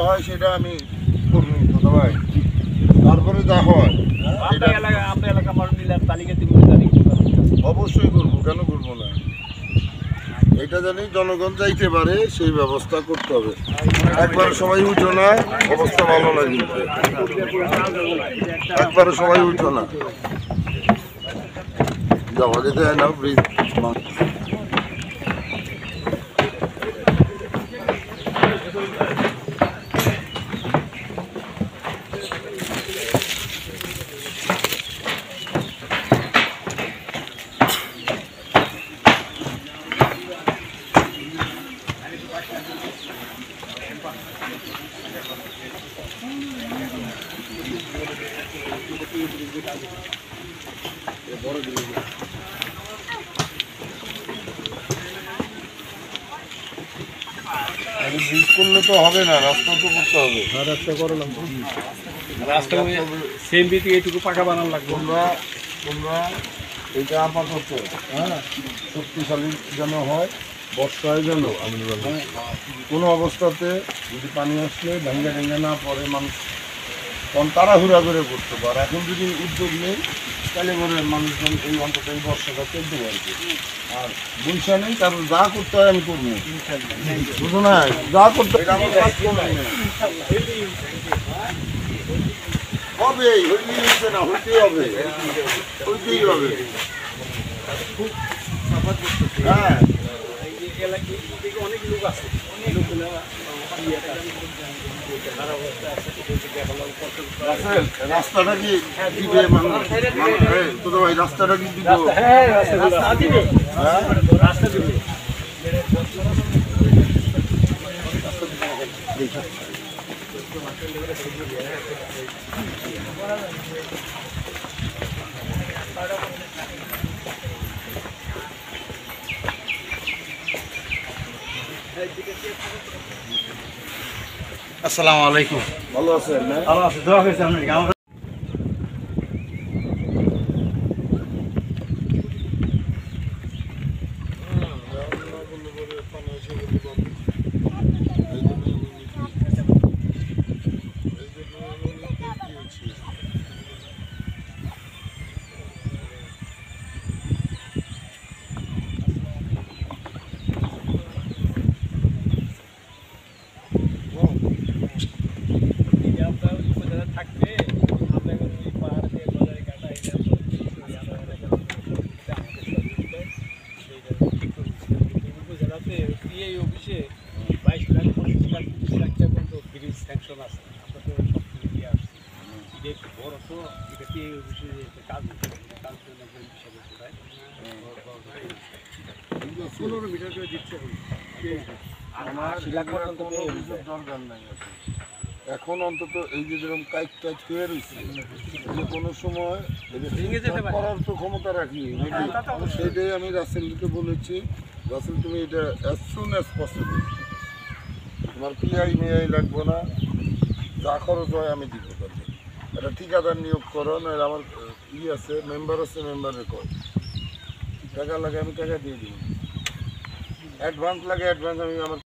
হয় সেটা আমি করবো দাদা ভাই, তারপরে যা হয় অবশ্যই করবো, কেন করবো না। এটা জানি জনগণ যাইতে পারে সেই ব্যবস্থা করতে হবে। একবার সবাই উঠো না, অবস্থা ভালো না, কিন্তু একবারে সবাই উঠো না, জমা দিতে হয় না ব্রিজ। ব্রিজ করলে তো হবে না, রাস্তা তো করতে হবে। রাস্তা করলাম, রাস্তা সেম বিতে এইটুকু পাকা বানানো লাগবে। তোমরা এটা আপাতত শক্তিশালী যেন হয়, বর্ষায় যেন কোনো অবস্থাতে যদি পানি আসলে ভেঙ্গা ভেঙ্গা না পড়ে, মানুষ তখন তাড়াহুড়া করে করতে পারে। এখন যদি উদ্যোগ নেই তাহলে করে মানুষজন এই অন্তত এই বর্ষাটা চলতে পারবে। আর বৈশা নেই, কারণ যা করতে হয় আমি করবো, বুঝো না, যা করতে হবে হইতে না, হইতেই হবে, হইতেই হবে। হ্যাঁ, অনেক লোক আছে, রাস্তাটা কি দিবে তোদের ভাই, রাস্তাটা কি দিবে? রাস্তা দিবে। আসসালামু আলাইকুম। ভালো আছেন? ভালো আছে, দোয়া করেছি আপনার। অফিসে 22 লাখ 25 লাখ 30 লাখ টাকা পর্যন্ত ব্রিজ স্যাংশন আছে। আমরা তো সব কিছু দিয়ে আসছি। এটা একটু বড়, তো এটা কি অফিসে কাজ কাজ জন্য হিসাবে প্রায় 15 মিটার করে দিচ্ছে। আমার দরকার নাই এখন, অন্তত এই যে যেরকম কাজ টাজ হয়ে রয়েছে, কোনো সময় করার তো ক্ষমতা রাখি, সেটাই আমি রাসেলকে বলেছি, রাসেল তুমি এটা অ্যাজ সুন অ্যাজ পসিবল, তোমার পিআই মিআই লাগবো না, যা খরচ হয় আমি দিব। তাতে একটা ঠিকাদার নিয়োগ করো, না আমার আছে মেম্বার আছে, মেম্বারের কর, টাকা লাগে আমি টাকা দিয়ে দিব, অ্যাডভান্স লাগে অ্যাডভান্স আমি আমার